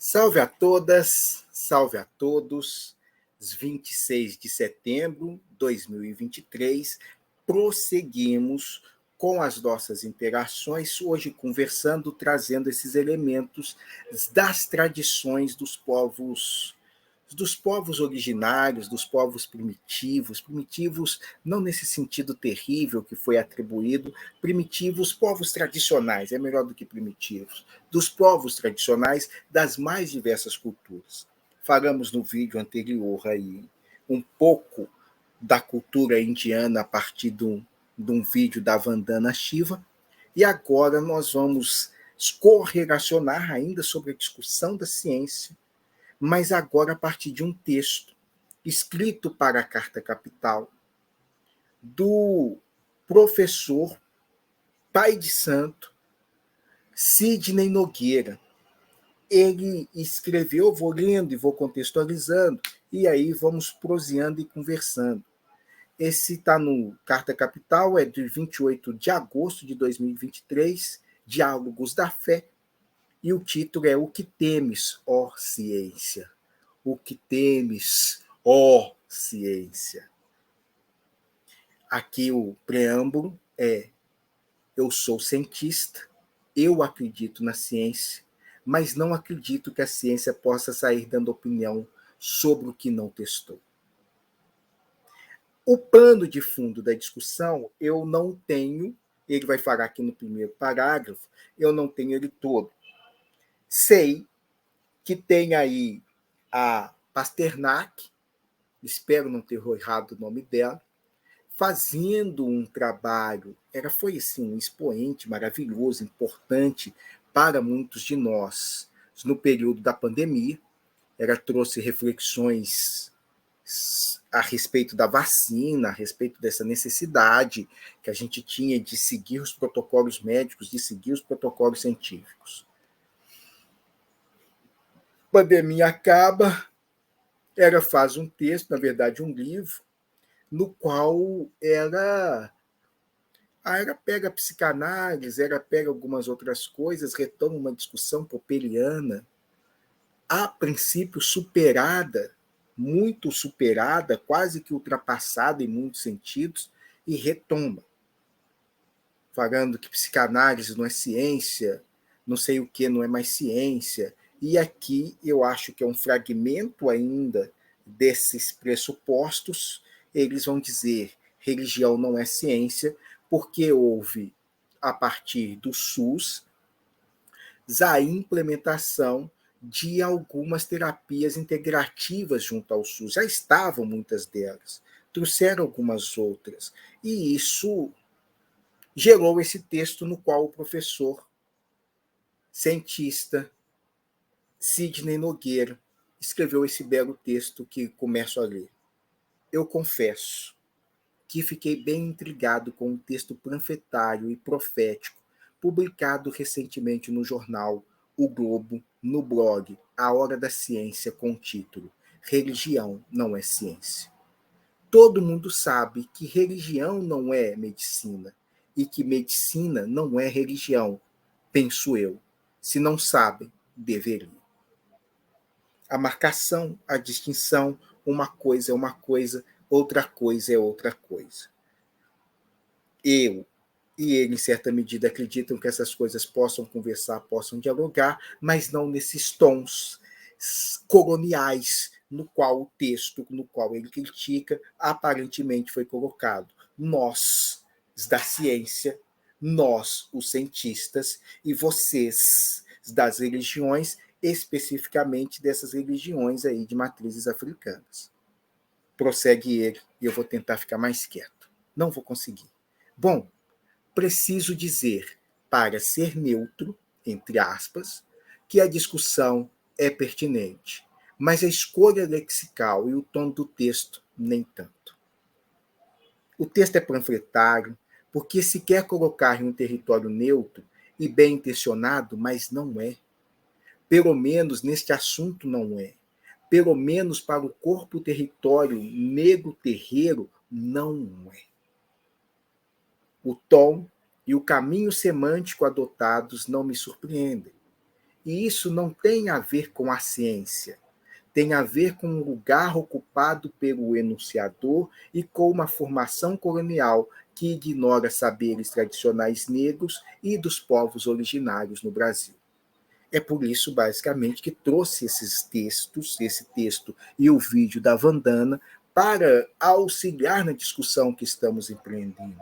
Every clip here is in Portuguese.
Salve a todas, salve a todos. 26 de setembro de 2023, prosseguimos com as nossas interações, hoje conversando, trazendo esses elementos das tradições dos povos originários, dos povos primitivos não nesse sentido terrível que foi atribuído, primitivos, povos tradicionais, é melhor do que primitivos, dos povos tradicionais das mais diversas culturas. Falamos no vídeo anterior aí um pouco da cultura indiana a partir de um vídeo da Vandana Shiva, e agora nós vamos correlacionar ainda sobre a discussão da ciência, mas agora a partir de um texto escrito para a Carta Capital do professor, pai de santo, Sidney Nogueira. Ele escreveu, vou lendo e vou contextualizando, e aí vamos proseando e conversando. Esse está no Carta Capital, é de 28 de agosto de 2023, Diálogos da Fé, e o título é O que temes, ó ciência? O que temes, ó ciência? Aqui o preâmbulo é: eu sou cientista, eu acredito na ciência, mas não acredito que a ciência possa sair dando opinião sobre o que não testou. O pano de fundo da discussão eu não tenho, ele vai falar aqui no primeiro parágrafo, eu não tenho ele todo. Sei que tem aí a Pasternak, espero não ter errado o nome dela, fazendo um trabalho, foi assim, um expoente maravilhoso, importante para muitos de nós no período da pandemia. Ela trouxe reflexões a respeito da vacina, a respeito dessa necessidade que a gente tinha de seguir os protocolos médicos, de seguir os protocolos científicos. A pandemia acaba, ela faz um texto, na verdade um livro, no qual ela pega a psicanálise, ela pega algumas outras coisas, retoma uma discussão popperiana, a princípio superada, muito superada, quase que ultrapassada em muitos sentidos, e retoma, falando que psicanálise não é ciência, não sei o que não é mais ciência, e aqui eu acho que é um fragmento ainda desses pressupostos. Eles vão dizer: religião não é ciência, porque houve, a partir do SUS, a implementação de algumas terapias integrativas junto ao SUS. Já estavam muitas delas, trouxeram algumas outras, e isso gerou esse texto no qual o professor cientista Sidney Nogueira escreveu esse belo texto que começo a ler. Eu confesso que fiquei bem intrigado com um texto panfletário e profético publicado recentemente no jornal O Globo, no blog A Hora da Ciência, com o título Religião não é ciência. Todo mundo sabe que religião não é medicina e que medicina não é religião, penso eu. Se não sabem, deveriam. A marcação, a distinção, uma coisa é uma coisa, outra coisa é outra coisa. Eu e ele, em certa medida, acreditam que essas coisas possam conversar, possam dialogar, mas não nesses tons coloniais no qual o texto, no qual ele critica, aparentemente foi colocado. Nós, da ciência, nós, os cientistas, e vocês, das religiões, especificamente dessas religiões aí de matrizes africanas. Prossegue ele, e eu vou tentar ficar mais quieto. Não vou conseguir. Bom, preciso dizer, para ser neutro, entre aspas, que a discussão é pertinente, mas a escolha lexical e o tom do texto, nem tanto. O texto é panfletário porque se quer colocar em um território neutro e bem intencionado, mas não é. Pelo menos neste assunto não é. Pelo menos para o corpo território negro terreiro, não é. O tom e o caminho semântico adotados não me surpreendem. E isso não tem a ver com a ciência, tem a ver com o lugar ocupado pelo enunciador e com uma formação colonial que ignora saberes tradicionais negros e dos povos originários no Brasil. É por isso, basicamente, que trouxe esses textos, esse texto e o vídeo da Vandana, para auxiliar na discussão que estamos empreendendo.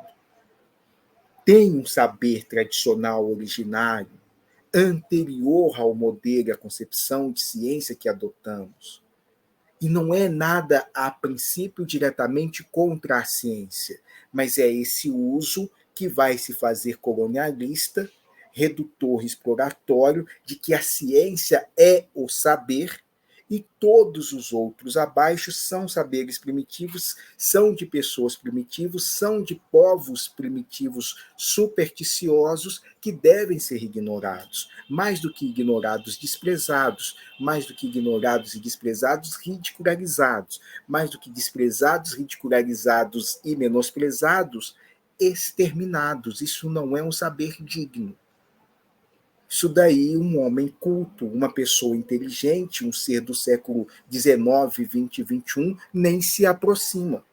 Tem um saber tradicional originário, anterior ao modelo e à concepção de ciência que adotamos. E não é nada, a princípio, diretamente contra a ciência, mas é esse uso que vai se fazer colonialista, redutor, exploratório, de que a ciência é o saber e todos os outros abaixo são saberes primitivos, são de pessoas primitivas, são de povos primitivos supersticiosos que devem ser ignorados. Mais do que ignorados, desprezados. Mais do que ignorados e desprezados, ridicularizados. Mais do que desprezados, ridicularizados e menosprezados, exterminados. Isso não é um saber digno. Isso daí, um homem culto, uma pessoa inteligente, um ser do século XIX, XX, XXI, nem se aproxima.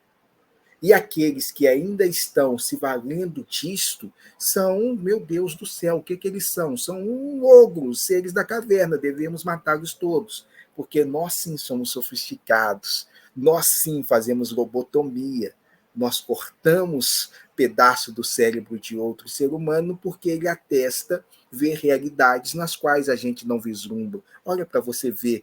E aqueles que ainda estão se valendo disto são, meu Deus do céu, o que eles são? São ogros, seres da caverna, devemos matá-los todos, porque nós sim somos sofisticados, nós sim fazemos lobotomia, nós cortamos pedaço do cérebro de outro ser humano porque ele atesta ver realidades nas quais a gente não vislumbra. Olha para você ver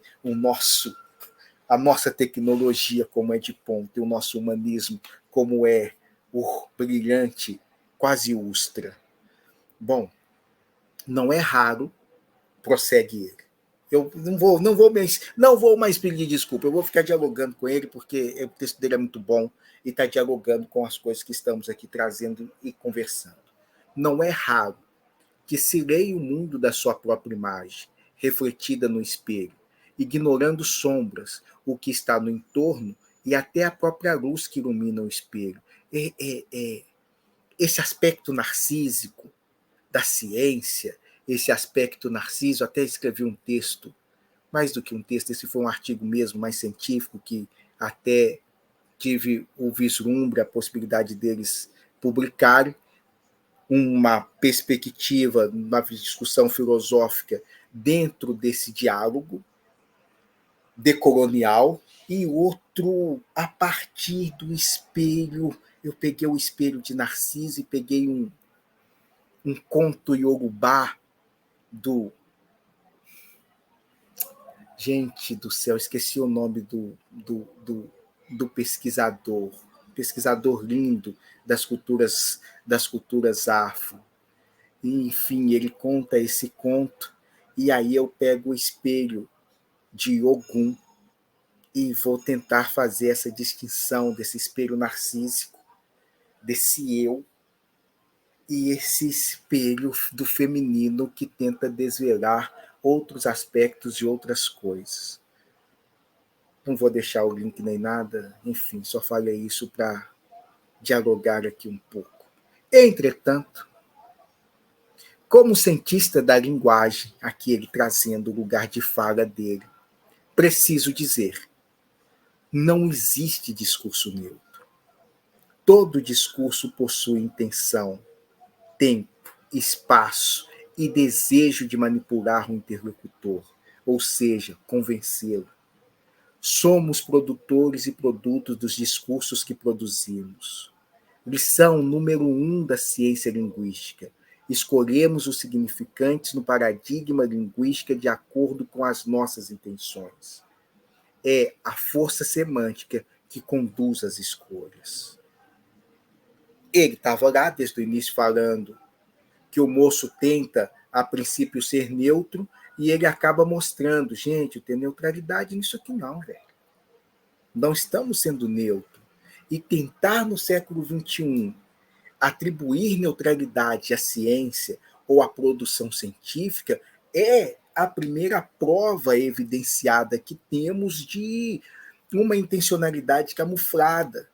a nossa tecnologia como é de ponta, e o nosso humanismo como é o brilhante, quase ustra. Bom, não é raro, prossegue ele. Eu não vou mais pedir desculpa, eu vou ficar dialogando com ele, porque o texto dele é muito bom e está dialogando com as coisas que estamos aqui trazendo e conversando. Não é raro que se leia o mundo da sua própria imagem, refletida no espelho, ignorando sombras, o que está no entorno e até a própria luz que ilumina o espelho. Esse aspecto narcísico da ciência, esse aspecto narciso, até escrevi um texto, mais do que um texto, esse foi um artigo mesmo, mais científico, que até tive o vislumbre, a possibilidade deles publicarem, uma perspectiva, uma discussão filosófica dentro desse diálogo decolonial, e outro a partir do espelho. Eu peguei o espelho de Narciso e peguei um conto iorubá do... Gente do céu, esqueci o nome do pesquisador lindo das culturas afro. E, enfim, ele conta esse conto, e aí eu pego o espelho de Ogum e vou tentar fazer essa distinção desse espelho narcísico, desse eu, e esse espelho do feminino que tenta desvelar outros aspectos e outras coisas. Não vou deixar o link nem nada, enfim, só falei isso para dialogar aqui um pouco. Entretanto, como cientista da linguagem, aqui ele trazendo o lugar de fala dele, preciso dizer, não existe discurso neutro. Todo discurso possui intenção, tempo, espaço e desejo de manipular o interlocutor, ou seja, convencê-lo. Somos produtores e produtos dos discursos que produzimos. Lição número 1 da ciência linguística. Escolhemos os significantes no paradigma linguístico de acordo com as nossas intenções. É a força semântica que conduz as escolhas. Ele estava lá desde o início falando que o moço tenta, a princípio, ser neutro, e ele acaba mostrando, gente, tem neutralidade nisso aqui não, velho. Não estamos sendo neutros. E tentar no século XXI atribuir neutralidade à ciência ou à produção científica é a primeira prova evidenciada que temos de uma intencionalidade camuflada,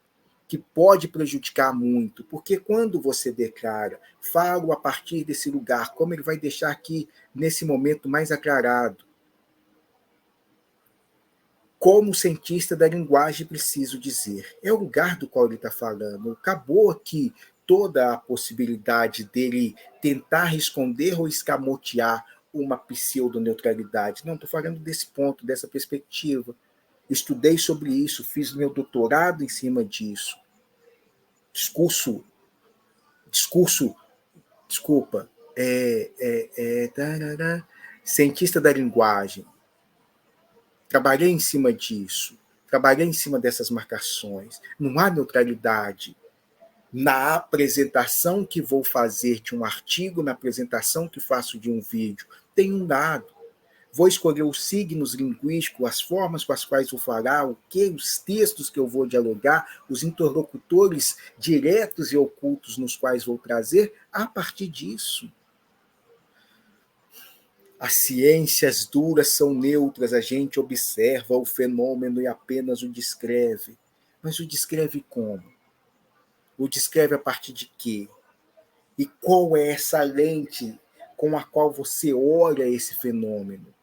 que pode prejudicar muito, porque quando você declara, falo a partir desse lugar, como ele vai deixar aqui, nesse momento, mais aclarado, como cientista da linguagem, preciso dizer, é o lugar do qual ele está falando. Acabou aqui toda a possibilidade dele tentar esconder ou escamotear uma pseudoneutralidade. Não, estou falando desse ponto, dessa perspectiva. Estudei sobre isso, fiz meu doutorado em cima disso. Discurso, desculpa, cientista da linguagem. Trabalhei em cima disso, trabalhei em cima dessas marcações. Não há neutralidade na apresentação que vou fazer de um artigo, na apresentação que faço de um vídeo. Tem um dado. Vou escolher os signos linguísticos, as formas com as quais vou falar, o que, os textos que eu vou dialogar, os interlocutores diretos e ocultos nos quais vou trazer, a partir disso. As ciências duras são neutras, a gente observa o fenômeno e apenas o descreve. Mas o descreve como? O descreve a partir de quê? E qual é essa lente com a qual você olha esse fenômeno?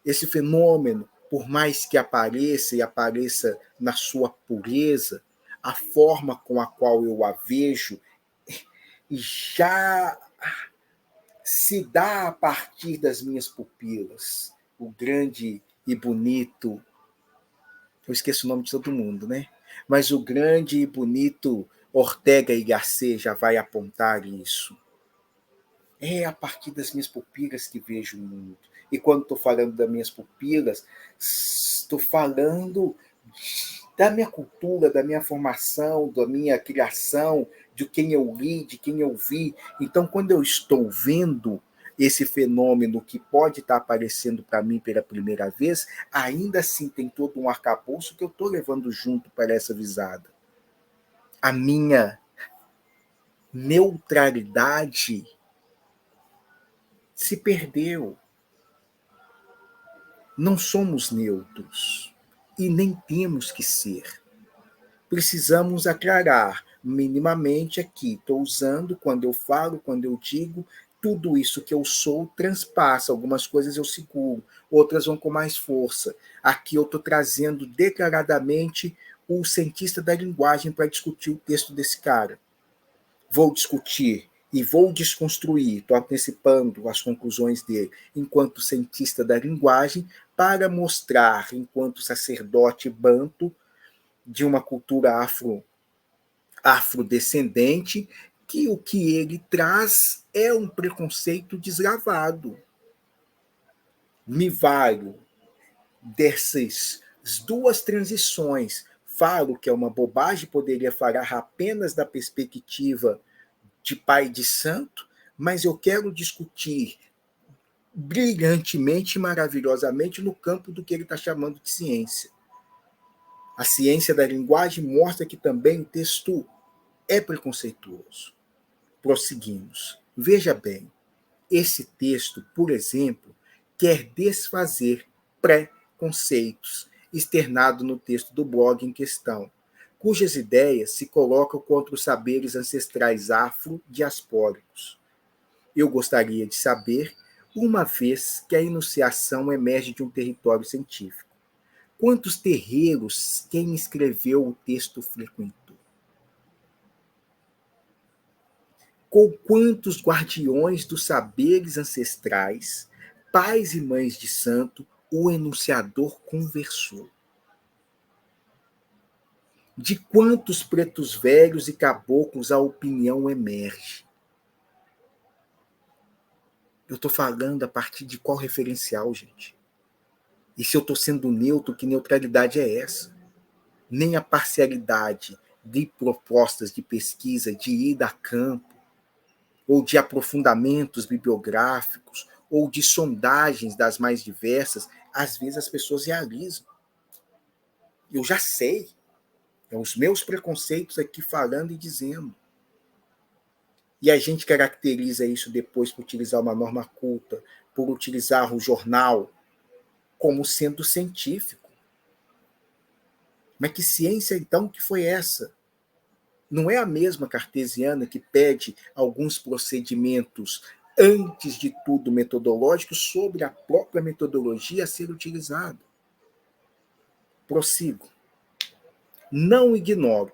Esse fenômeno, por mais que apareça e apareça na sua pureza, a forma com a qual eu a vejo já se dá a partir das minhas pupilas. O grande e bonito, eu esqueço o nome de todo mundo, né? Mas o grande e bonito Ortega y Gasset já vai apontar isso. É a partir das minhas pupilas que vejo o mundo. E quando estou falando das minhas pupilas, estou falando da minha cultura, da minha formação, da minha criação, de quem eu li, de quem eu vi. Então, quando eu estou vendo esse fenômeno que pode estar aparecendo para mim pela primeira vez, ainda assim tem todo um arcabouço que eu estou levando junto para essa visada. A minha neutralidade se perdeu. Não somos neutros e nem temos que ser. Precisamos aclarar minimamente aqui. Estou usando, quando eu falo, quando eu digo, tudo isso que eu sou transpassa. Algumas coisas eu seguro, outras vão com mais força. Aqui eu estou trazendo declaradamente o cientista da linguagem para discutir o texto desse cara. Vou discutir e vou desconstruir, estou antecipando as conclusões dele, enquanto cientista da linguagem, para mostrar, enquanto sacerdote banto, de uma cultura afrodescendente, que o que ele traz é um preconceito deslavado. Me valho dessas duas transições. Falo que é uma bobagem, poderia falar apenas da perspectiva de pai de santo, mas eu quero discutir brilhantemente e maravilhosamente no campo do que ele está chamando de ciência. A ciência da linguagem mostra que também o texto é preconceituoso. Prosseguimos. Veja bem, esse texto, por exemplo, quer desfazer preconceitos externado no texto do blog em questão, cujas ideias se colocam contra os saberes ancestrais afro-diaspóricos. Eu gostaria de saber, uma vez que a enunciação emerge de um território científico, quantos terreiros quem escreveu o texto frequentou? Com quantos guardiões dos saberes ancestrais, pais e mães de santo, o enunciador conversou? De quantos pretos velhos e caboclos a opinião emerge? Eu estou falando a partir de qual referencial, gente? E se eu estou sendo neutro, que neutralidade é essa? Nem a parcialidade de propostas de pesquisa, de ida a campo, ou de aprofundamentos bibliográficos, ou de sondagens das mais diversas, às vezes as pessoas realizam. Eu já sei. É os meus preconceitos aqui falando e dizendo. E a gente caracteriza isso depois por utilizar uma norma culta, por utilizar o jornal como sendo científico. Mas que ciência, então, que foi essa? Não é a mesma cartesiana que pede alguns procedimentos, antes de tudo metodológicos, sobre a própria metodologia a ser utilizada. Prossigo. Não ignoro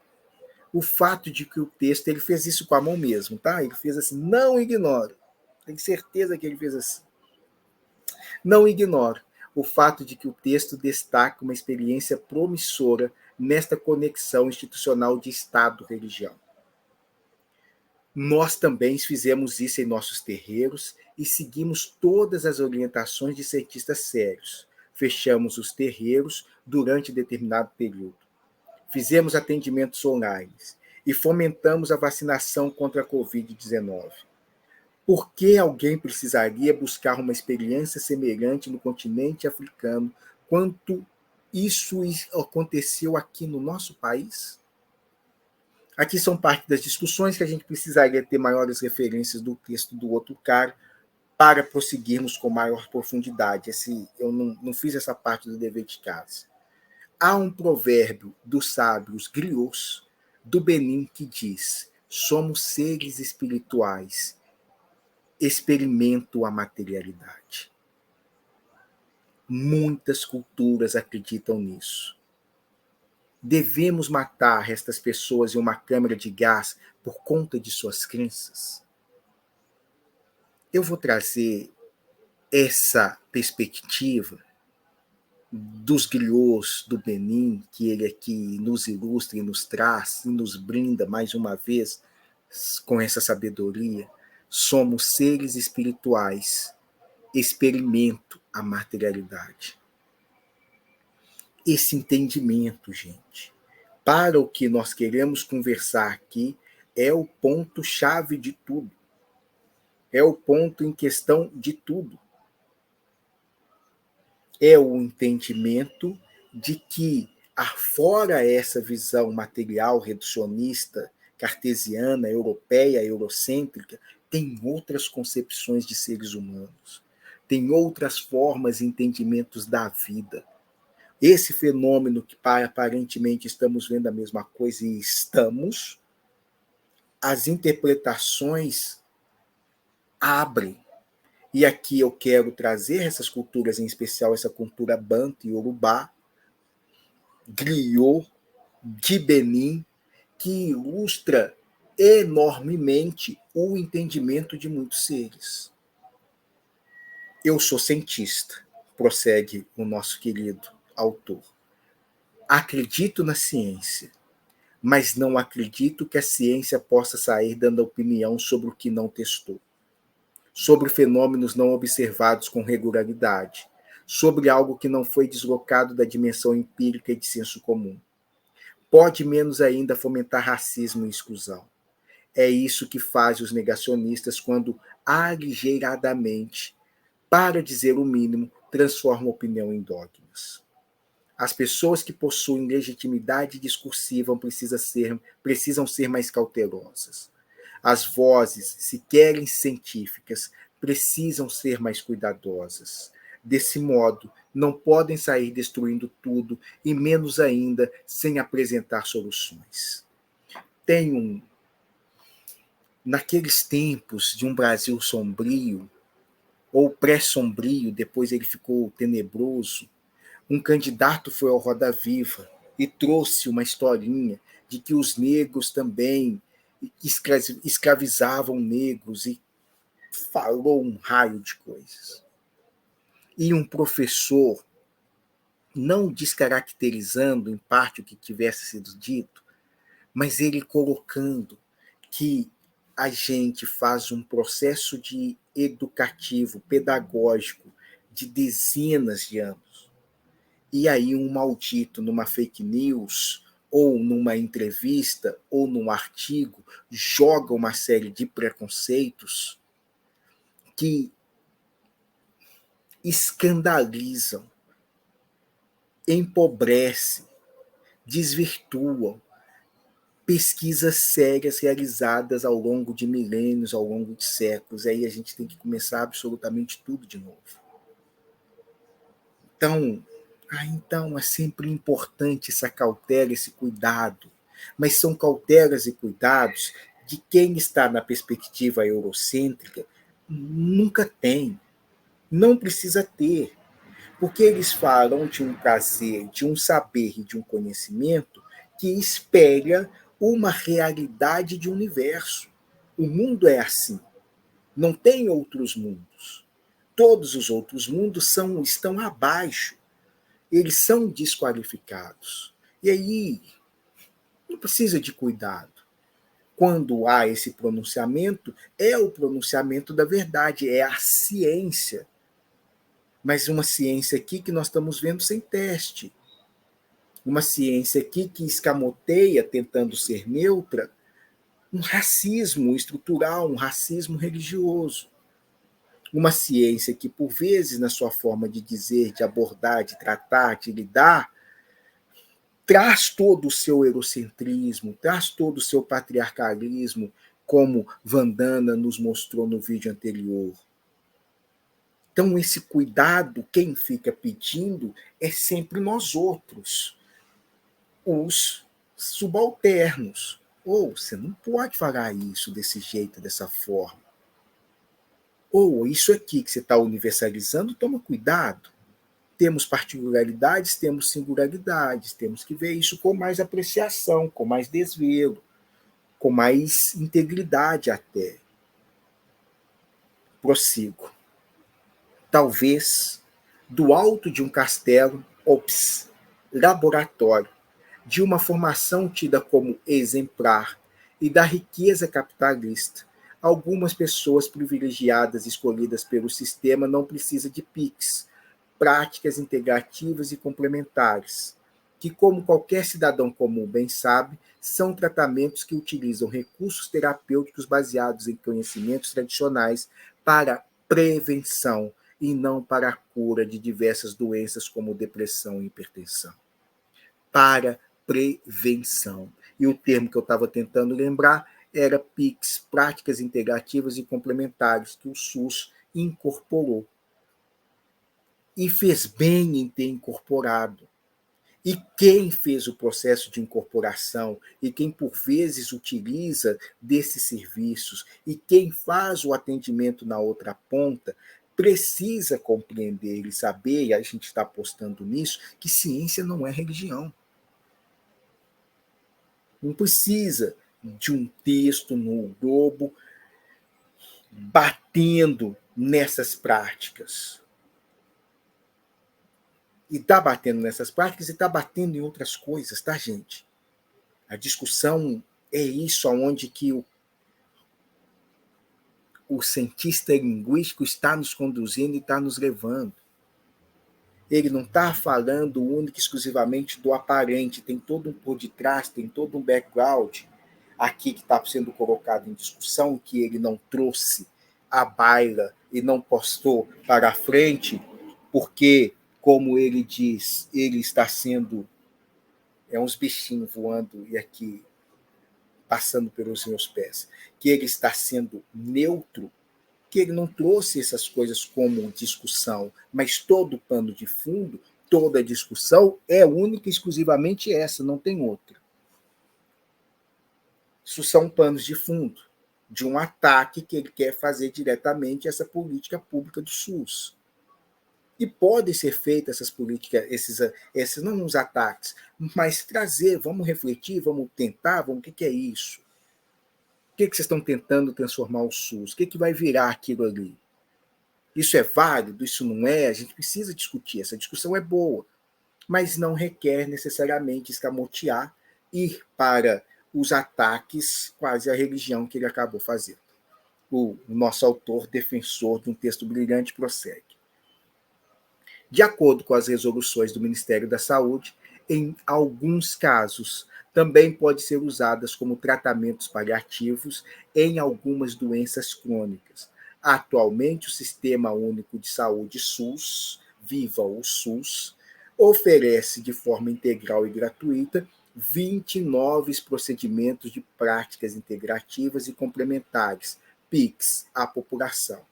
o fato de que o texto, ele fez isso com a mão mesmo, tá? Ele fez assim, não ignoro. Tenho certeza que ele fez assim. Não ignoro o fato de que o texto destaca uma experiência promissora nesta conexão institucional de Estado-religião. Nós também fizemos isso em nossos terreiros e seguimos todas as orientações de cientistas sérios. Fechamos os terreiros durante determinado período. Fizemos atendimentos online e fomentamos a vacinação contra a Covid-19. Por que alguém precisaria buscar uma experiência semelhante no continente africano quanto isso aconteceu aqui no nosso país? Aqui são parte das discussões que a gente precisaria ter maiores referências do texto do outro cara para prosseguirmos com maior profundidade. Eu não fiz essa parte do dever de casa. Há um provérbio dos sábios griots do Benin que diz: somos seres espirituais, experimento a materialidade. Muitas culturas acreditam nisso. Devemos matar estas pessoas em uma câmara de gás por conta de suas crenças? Eu vou trazer essa perspectiva dos griots do Benin, que ele aqui nos ilustra e nos traz e nos brinda mais uma vez com essa sabedoria. Somos seres espirituais, experimento a materialidade. Esse entendimento, gente, para o que nós queremos conversar aqui, é o ponto-chave de tudo. É o ponto em questão de tudo. É o entendimento de que, afora essa visão material, reducionista, cartesiana, europeia, eurocêntrica, tem outras concepções de seres humanos, tem outras formas e entendimentos da vida. Esse fenômeno que aparentemente estamos vendo a mesma coisa e estamos, as interpretações abrem. E aqui eu quero trazer essas culturas, em especial essa cultura Banto e Urubá, griot, de Benin, que ilustra enormemente o entendimento de muitos seres. Eu sou cientista, prossegue o nosso querido autor. Acredito na ciência, mas não acredito que a ciência possa sair dando opinião sobre o que não testou, sobre fenômenos não observados com regularidade, sobre algo que não foi deslocado da dimensão empírica e de senso comum. Pode menos ainda fomentar racismo e exclusão. É isso que faz os negacionistas quando, aligeiradamente, para dizer o mínimo, transformam a opinião em dogmas. As pessoas que possuem legitimidade discursiva precisam ser mais cautelosas. As vozes, se querem científicas, precisam ser mais cuidadosas. Desse modo, não podem sair destruindo tudo, e menos ainda sem apresentar soluções. Naqueles tempos de um Brasil sombrio, ou pré-sombrio, depois ele ficou tenebroso, um candidato foi ao Roda Viva e trouxe uma historinha de que os negros também escravizavam negros e falou um raio de coisas. E um professor, não descaracterizando em parte o que tivesse sido dito, mas ele colocando que a gente faz um processo de educativo, pedagógico, de dezenas de anos. E aí um maldito, numa fake news, ou numa entrevista, ou num artigo, joga uma série de preconceitos que escandalizam, empobrecem, desvirtuam pesquisas sérias realizadas ao longo de milênios, ao longo de séculos. Aí a gente tem que começar absolutamente tudo de novo. Então é sempre importante essa cautela, esse cuidado, mas são cautelas e cuidados de quem está na perspectiva eurocêntrica nunca tem, não precisa ter, porque eles falam de um prazer, de um saber e de um conhecimento que espelha uma realidade de universo. O mundo é assim, não tem outros mundos. Todos os outros mundos estão abaixo, eles são desqualificados. E aí, não precisa de cuidado. Quando há esse pronunciamento, é o pronunciamento da verdade, é a ciência. Mas uma ciência aqui que nós estamos vendo sem teste. Uma ciência aqui que escamoteia, tentando ser neutra, um racismo estrutural, um racismo religioso. Uma ciência que, por vezes, na sua forma de dizer, de abordar, de tratar, de lidar, traz todo o seu eurocentrismo, traz todo o seu patriarcalismo, como Vandana nos mostrou no vídeo anterior. Então, esse cuidado, quem fica pedindo é sempre nós outros, os subalternos. Ou você não pode falar isso desse jeito, dessa forma. Ou isso aqui que você está universalizando, toma cuidado. Temos particularidades, temos singularidades, temos que ver isso com mais apreciação, com mais desvelo, com mais integridade até. Prossigo. Talvez, do alto de um castelo, laboratório, de uma formação tida como exemplar e da riqueza capitalista, algumas pessoas privilegiadas escolhidas pelo sistema não precisam de PIX, práticas integrativas e complementares, que, como qualquer cidadão comum bem sabe, são tratamentos que utilizam recursos terapêuticos baseados em conhecimentos tradicionais para prevenção e não para a cura de diversas doenças como depressão e hipertensão. Para prevenção. E o termo que eu estava tentando lembrar era PICs, práticas integrativas e complementares, que o SUS incorporou. E fez bem em ter incorporado. E quem fez o processo de incorporação e quem por vezes utiliza desses serviços e quem faz o atendimento na outra ponta precisa compreender e saber, e a gente está apostando nisso, que ciência não é religião. Não precisa de um texto no Globo batendo nessas práticas. E está batendo nessas práticas e está batendo em outras coisas, tá, gente? A discussão é isso, aonde que o cientista linguístico está nos conduzindo e está nos levando. Ele não está falando única e exclusivamente do aparente, tem todo um por detrás, tem todo um background aqui que está sendo colocado em discussão, que ele não trouxe à baila e não postou para a frente, porque, como ele diz, ele está sendo uns bichinhos voando e aqui passando pelos meus pés, que ele está sendo neutro, que ele não trouxe essas coisas como discussão, mas todo o pano de fundo, toda a discussão é única e exclusivamente essa, não tem outra. Isso são panos de fundo de um ataque que ele quer fazer diretamente a essa política pública do SUS. E podem ser feitas essas políticas, esses não os ataques, mas trazer, vamos refletir, vamos tentar, o que é isso? O que vocês estão tentando transformar o SUS? O que vai virar aquilo ali? Isso é válido? Isso não é? A gente precisa discutir. Essa discussão é boa, mas não requer necessariamente escamotear, ir para os ataques quase à religião que ele acabou fazendo. O nosso autor, defensor de um texto brilhante, prossegue. De acordo com as resoluções do Ministério da Saúde, em alguns casos, também pode ser usadas como tratamentos paliativos em algumas doenças crônicas. Atualmente, o Sistema Único de Saúde SUS, viva o SUS, oferece de forma integral e gratuita 29 procedimentos de práticas integrativas e complementares, PICs, à população.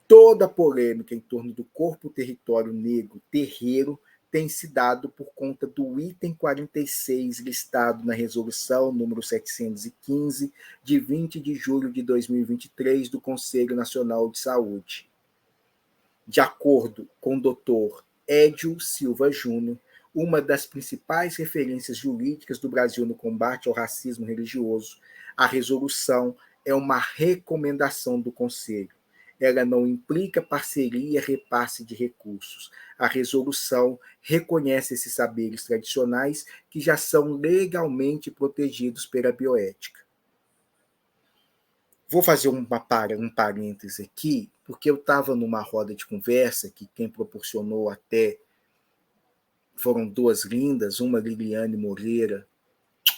Toda a polêmica em torno do corpo território negro terreiro tem se dado por conta do item 46, listado na resolução número 715, de 20 de julho de 2023, do Conselho Nacional de Saúde. De acordo com o Dr. Edio Silva Júnior, uma das principais referências jurídicas do Brasil no combate ao racismo religioso, a resolução é uma recomendação do Conselho. Ela não implica parceria, repasse de recursos. A resolução reconhece esses saberes tradicionais que já são legalmente protegidos pela bioética. Vou fazer um parêntese aqui, porque eu estava numa roda de conversa que quem proporcionou até foram duas lindas, uma Liliane Moreira,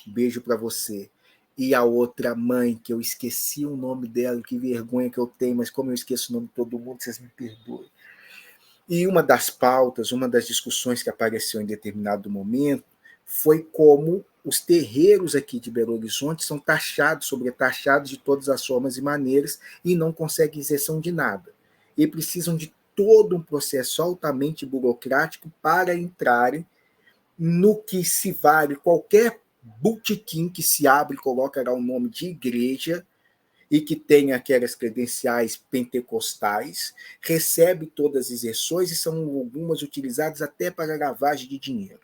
beijo para você, e a outra mãe, que eu esqueci o nome dela, que vergonha que eu tenho, mas como eu esqueço o nome de todo mundo, vocês me perdoem. E uma das pautas, uma das discussões que apareceu em determinado momento, foi como os terreiros aqui de Belo Horizonte são taxados, sobretaxados de todas as formas e maneiras e não conseguem isenção de nada. E precisam de todo um processo altamente burocrático para entrarem no que se vale qualquer botequim que se abre e coloca lá o nome de igreja e que tem aquelas credenciais pentecostais, recebe todas as isenções e são algumas utilizadas até para lavagem de dinheiro.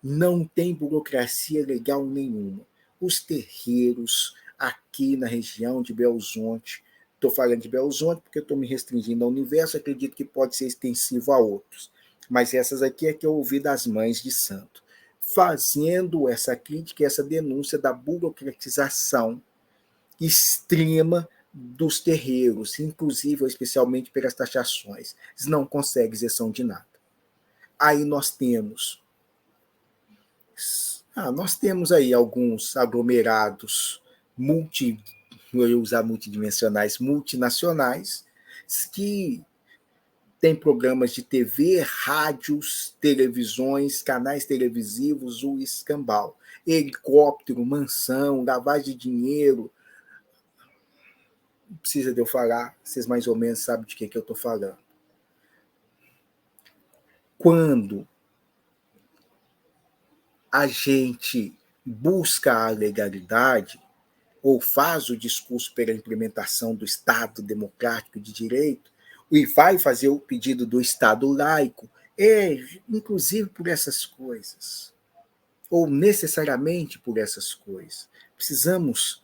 Não tem burocracia legal nenhuma. Os terreiros aqui na região de Belo Horizonte, estou falando de Belo Horizonte porque estou me restringindo ao universo, acredito que pode ser extensivo a outros, mas essas aqui é que eu ouvi das mães de santo, fazendo essa crítica, essa denúncia da burocratização extrema dos terreiros, inclusive, ou especialmente pelas taxações. Eles não conseguem isenção de nada. Aí nós temos aí alguns aglomerados eu ia usar multidimensionais, multinacionais, que têm programas de TV, rádios, televisões, canais televisivos, o escambau. Helicóptero, mansão, lavagem de dinheiro. Não precisa de eu falar, vocês mais ou menos sabem de que eu estou falando. Quando a gente busca a legalidade ou faz o discurso pela implementação do Estado democrático de direito e vai fazer o pedido do Estado laico, inclusive por essas coisas, ou necessariamente por essas coisas. Precisamos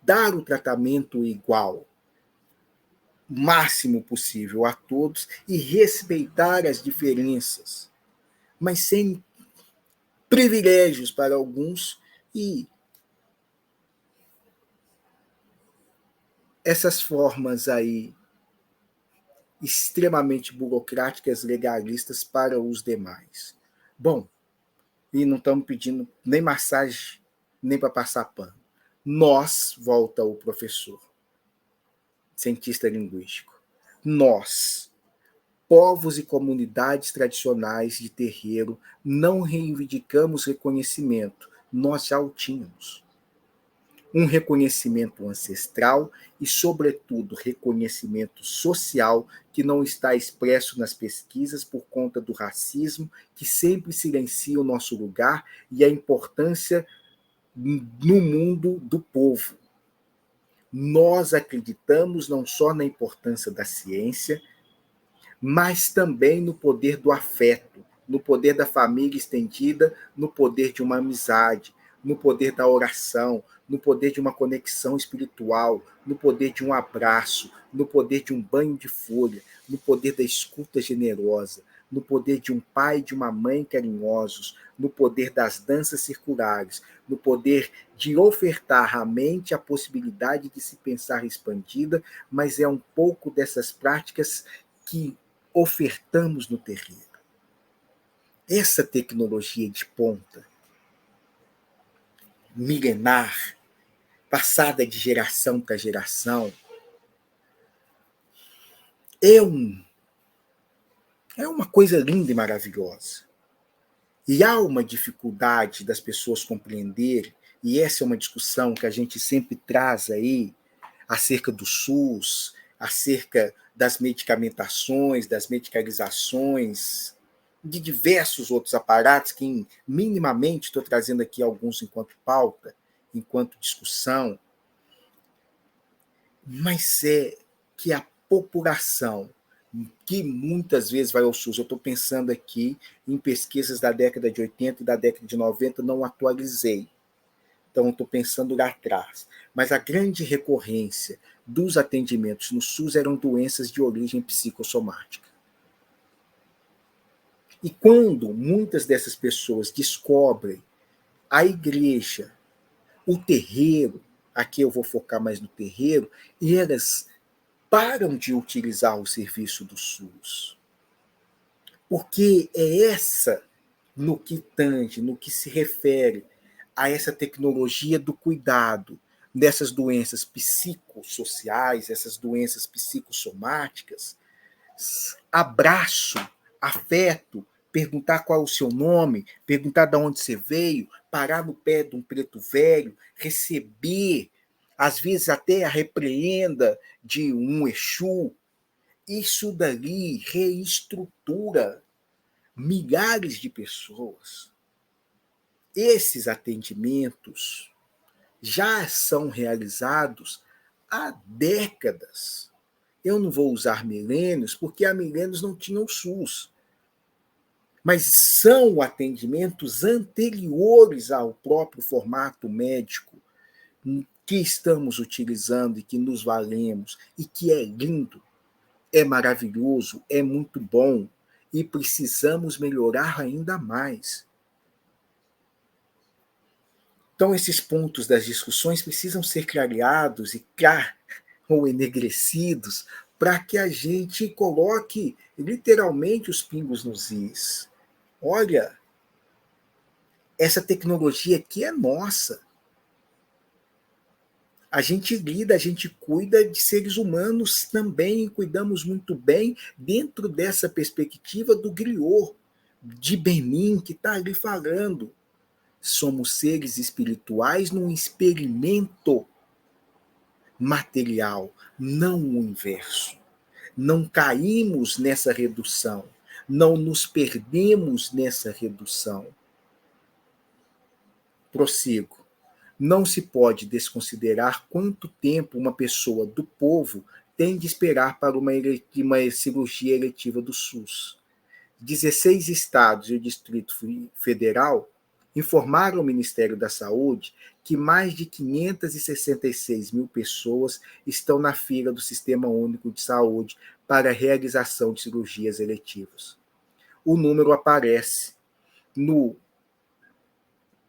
dar o tratamento igual, máximo possível a todos e respeitar as diferenças, mas sem privilégios para alguns e essas formas aí extremamente burocráticas, legalistas para os demais. Bom, e não estamos pedindo nem massagem, nem para passar pano. Nós, volta o professor, cientista linguístico, nós, povos e comunidades tradicionais de terreiro, não reivindicamos reconhecimento, nós já o tínhamos. Um reconhecimento ancestral e, sobretudo, reconhecimento social que não está expresso nas pesquisas por conta do racismo, que sempre silencia o nosso lugar e a importância no mundo do povo. Nós acreditamos não só na importância da ciência, mas também no poder do afeto, no poder da família estendida, no poder de uma amizade, no poder da oração, no poder de uma conexão espiritual, no poder de um abraço, no poder de um banho de folha, no poder da escuta generosa, no poder de um pai e de uma mãe carinhosos, no poder das danças circulares, no poder de ofertar à mente a possibilidade de se pensar expandida, mas é um pouco dessas práticas que ofertamos no terreiro. Essa tecnologia de ponta, milenar, passada de geração para geração, é uma coisa linda e maravilhosa. E há uma dificuldade das pessoas compreenderem, e essa é uma discussão que a gente sempre traz aí, acerca do SUS, acerca das medicamentações, das medicalizações, de diversos outros aparatos, que minimamente estou trazendo aqui alguns enquanto pauta, enquanto discussão, mas é que a população que muitas vezes vai ao SUS, eu estou pensando aqui em pesquisas da década de 80 e da década de 90, não atualizei, então estou pensando lá atrás, mas a grande recorrência dos atendimentos no SUS eram doenças de origem psicossomática. E quando muitas dessas pessoas descobrem a igreja, o terreiro, aqui eu vou focar mais no terreiro, e elas param de utilizar o serviço do SUS. Porque é essa, no que tange, no que se refere a essa tecnologia do cuidado dessas doenças psicossociais, essas doenças psicossomáticas, abraço, afeto, perguntar qual é o seu nome, perguntar de onde você veio, parar no pé de um preto velho, receber, às vezes até a repreenda de um Exu, isso dali reestrutura milhares de pessoas. Esses atendimentos já são realizados há décadas. Eu não vou usar milênios, porque há milênios não tinham SUS. Mas são atendimentos anteriores ao próprio formato médico que estamos utilizando e que nos valemos, e que é lindo, é maravilhoso, é muito bom, e precisamos melhorar ainda mais. Então, esses pontos das discussões precisam ser clareados ou enegrecidos para que a gente coloque literalmente os pingos nos is. Olha, essa tecnologia aqui é nossa. A gente lida, a gente cuida de seres humanos também, e cuidamos muito bem dentro dessa perspectiva do griot, de Benin, que está ali falando. Somos seres espirituais num experimento material, não o inverso. Não caímos nessa redução, não nos perdemos nessa redução. Prossigo. Não se pode desconsiderar quanto tempo uma pessoa do povo tem de esperar para uma cirurgia eletiva do SUS. 16 estados e o Distrito Federal informaram ao Ministério da Saúde que mais de 566 mil pessoas estão na fila do Sistema Único de Saúde para a realização de cirurgias eletivas. O número aparece no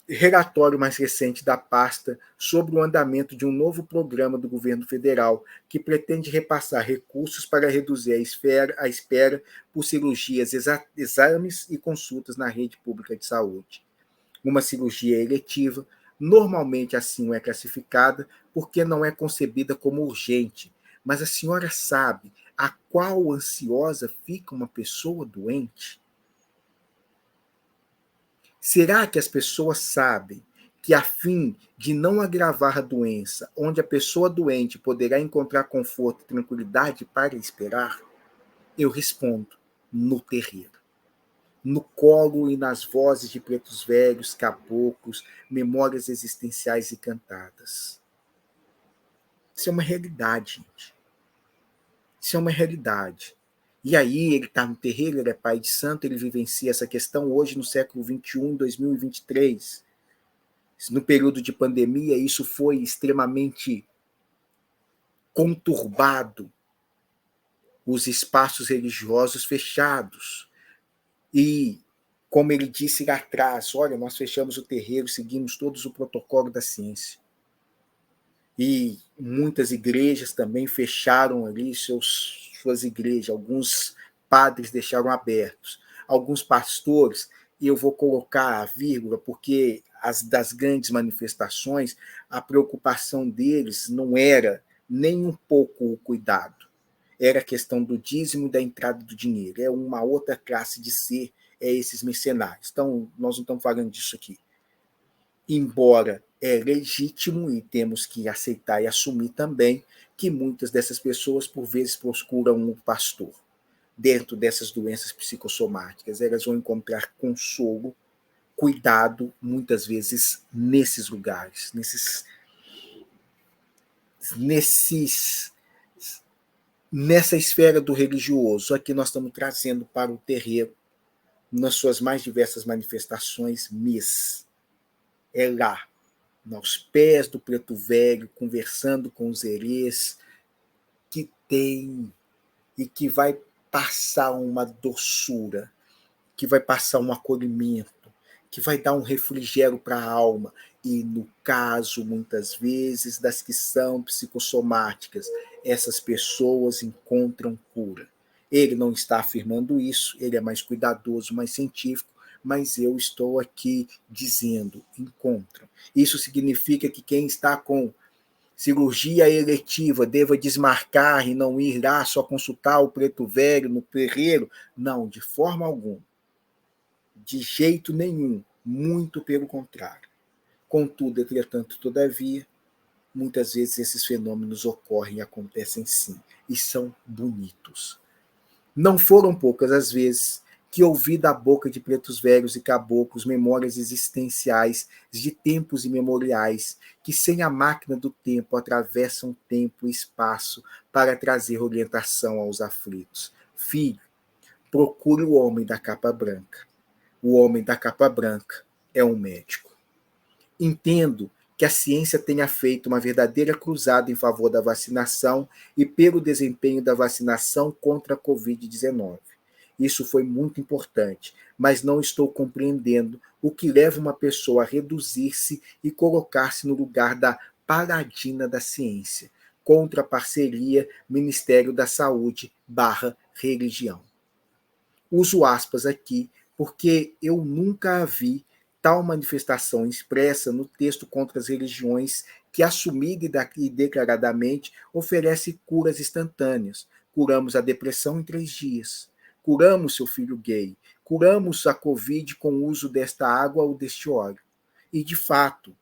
relatório mais recente da pasta sobre o andamento de um novo programa do governo federal que pretende repassar recursos para reduzir a espera por cirurgias, exames e consultas na rede pública de saúde. Uma cirurgia eletiva, normalmente assim é classificada, porque não é concebida como urgente, mas a senhora sabe a qual ansiosa fica uma pessoa doente? Será que as pessoas sabem que, a fim de não agravar a doença, onde a pessoa doente poderá encontrar conforto e tranquilidade para esperar? Eu respondo: no terreiro. No colo e nas vozes de pretos velhos, caboclos, memórias existenciais e cantadas. Isso é uma realidade, gente. Isso é uma realidade. E aí ele está no terreiro, ele é pai de santo, ele vivencia essa questão hoje no século XXI, 2023. No período de pandemia, isso foi extremamente conturbado, os espaços religiosos fechados. E, como ele disse lá atrás, olha, nós fechamos o terreiro, seguimos todos o protocolo da ciência. E muitas igrejas também fecharam ali suas igrejas, alguns padres deixaram abertos, alguns pastores, e eu vou colocar a vírgula, porque das grandes manifestações, a preocupação deles não era nem um pouco o cuidado, era a questão do dízimo e da entrada do dinheiro, é uma outra classe de ser, é esses mercenários. Então, nós não estamos falando disso aqui. Embora é legítimo e temos que aceitar e assumir também que muitas dessas pessoas, por vezes, procuram um pastor. dentro dessas doenças psicossomáticas. Elas vão encontrar consolo, cuidado, muitas vezes, nesses lugares, nessa esfera do religioso. Aqui nós estamos trazendo para o terreiro, nas suas mais diversas manifestações, é lá, aos pés do Preto Velho, conversando com os herês, que tem e que vai passar uma doçura, que vai passar um acolhimento, que vai dar um refrigério para a alma. E, no caso, muitas vezes, das que são psicossomáticas, essas pessoas encontram cura. Ele não está afirmando isso, ele é mais cuidadoso, mais científico, mas eu estou aqui dizendo, encontram. Isso significa que quem está com cirurgia eletiva deva desmarcar e não ir lá só consultar o Preto Velho no terreiro? Não, de forma alguma. De jeito nenhum, muito pelo contrário. Contudo, entretanto, todavia, muitas vezes esses fenômenos ocorrem e acontecem sim, e são bonitos. Não foram poucas as vezes que ouvi da boca de pretos velhos e caboclos memórias existenciais de tempos imemoriais que, sem a máquina do tempo, atravessam tempo e espaço para trazer orientação aos aflitos. Filho, procure o homem da capa branca. O homem da capa branca é um médico. Entendo que a ciência tenha feito uma verdadeira cruzada em favor da vacinação e pelo desempenho da vacinação contra a Covid-19. Isso foi muito importante, mas não estou compreendendo o que leva uma pessoa a reduzir-se e colocar-se no lugar da paladina da ciência, contra a parceria Ministério da Saúde / religião. Uso aspas aqui, porque eu nunca a vi tal manifestação expressa no texto contra as religiões que, assumida e declaradamente, oferece curas instantâneas. Curamos a depressão em 3 dias. Curamos seu filho gay. Curamos a Covid com o uso desta água ou deste óleo. E, de fato,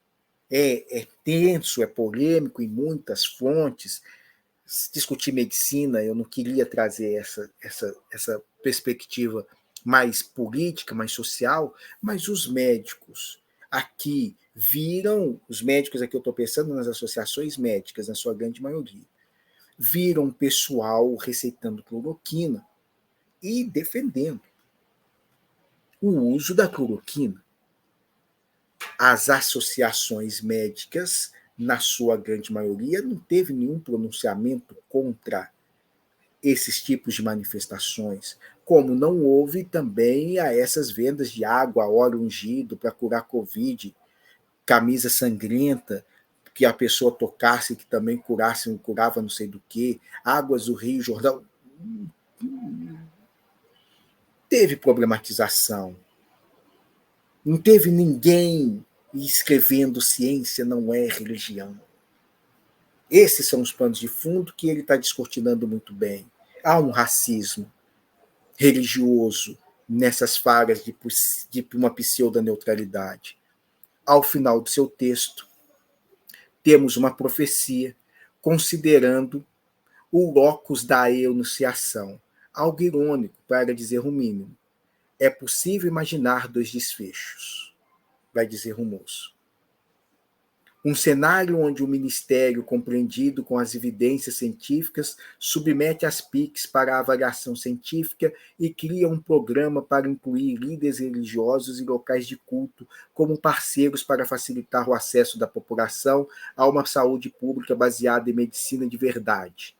é tenso, é polêmico em muitas fontes. Discutir medicina, eu não queria trazer essa perspectiva mais política, mais social, mas os médicos aqui viram, os médicos aqui eu estou pensando nas associações médicas, na sua grande maioria, viram pessoal receitando cloroquina e defendendo o uso da cloroquina. As associações médicas, na sua grande maioria, não teve nenhum pronunciamento contra esses tipos de manifestações, como não houve também a essas vendas de água, óleo ungido para curar Covid, camisa sangrenta, que a pessoa tocasse, que também curava não sei do que, águas do Rio Jordão. Teve problematização. Não teve ninguém escrevendo ciência não é religião. Esses são os panos de fundo que ele está descortinando muito bem. Há um racismo religioso nessas falhas de uma pseudo-neutralidade. Ao final do seu texto, temos uma profecia considerando o locus da enunciação, algo irônico, para dizer o mínimo. É possível imaginar 2 desfechos, vai dizer o moço. Um cenário onde o ministério, compreendido com as evidências científicas, submete as PICs para a avaliação científica e cria um programa para incluir líderes religiosos e locais de culto como parceiros para facilitar o acesso da população a uma saúde pública baseada em medicina de verdade.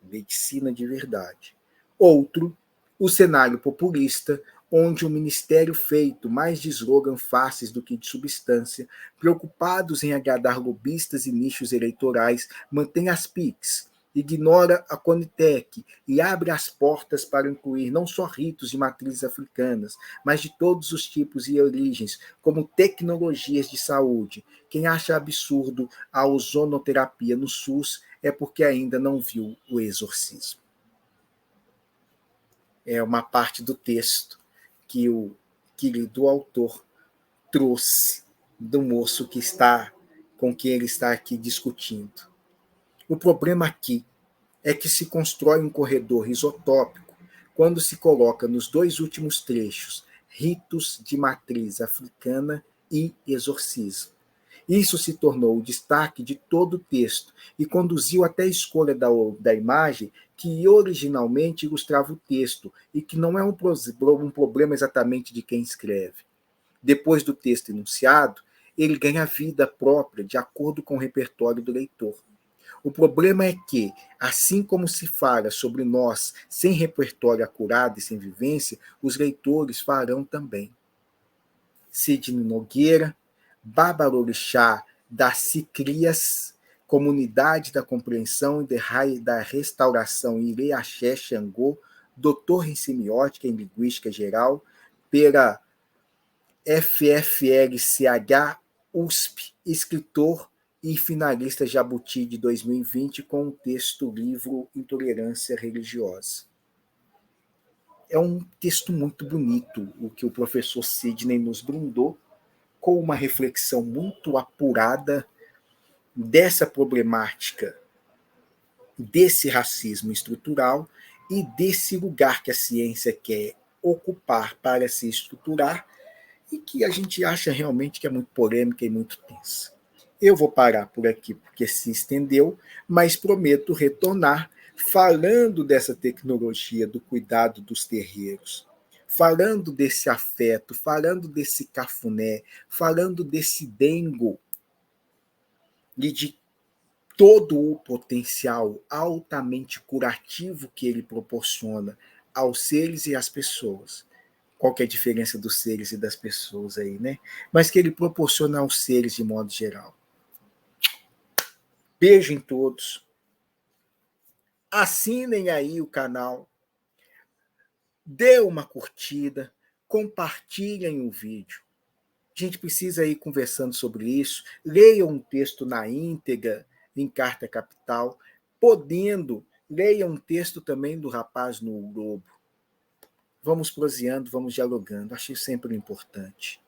Medicina de verdade. Outro, o cenário populista, onde o ministério feito mais de slogan fáceis do que de substância, preocupados em agradar lobistas e nichos eleitorais, mantém as PICs, ignora a Conitec e abre as portas para incluir não só ritos de matrizes africanas, mas de todos os tipos e origens, como tecnologias de saúde. Quem acha absurdo a ozonoterapia no SUS é porque ainda não viu o exorcismo. É uma parte do texto que o querido autor trouxe do moço que está com quem ele está aqui discutindo. O problema aqui é que se constrói um corredor isotópico quando se coloca nos dois últimos trechos ritos de matriz africana e exorcismo. Isso se tornou o destaque de todo o texto e conduziu até a escolha da imagem que originalmente ilustrava o texto e que não é um problema exatamente de quem escreve. Depois do texto enunciado, ele ganha vida própria de acordo com o repertório do leitor. O problema é que, assim como se fala sobre nós sem repertório acurado e sem vivência, os leitores farão também. Sidney Nogueira, Babalorixá das Cicrias, Comunidade da Compreensão e da Restauração Ireaxé Xangô, doutor em Semiótica e Linguística Geral, pela FFLCH USP, escritor e finalista Jabuti de 2020 com o texto livro Intolerância Religiosa. É um texto muito bonito, o que o professor Sidney nos brindou, com uma reflexão muito apurada dessa problemática, desse racismo estrutural e desse lugar que a ciência quer ocupar para se estruturar e que a gente acha realmente que é muito polêmica e muito tensa. Eu vou parar por aqui porque se estendeu, mas prometo retornar falando dessa tecnologia do cuidado dos terreiros, falando desse afeto, falando desse cafuné, falando desse dengo e de todo o potencial altamente curativo que ele proporciona aos seres e às pessoas. Qual que é a diferença dos seres e das pessoas aí, né? Mas que ele proporciona aos seres de modo geral. Beijo em todos. Assinem aí o canal. Dê uma curtida. Compartilhem o vídeo. A gente precisa ir conversando sobre isso. Leiam um texto na íntegra em Carta Capital. Podendo, leiam um texto também do Rapaz no Globo. Vamos proseando, vamos dialogando. Acho isso sempre importante.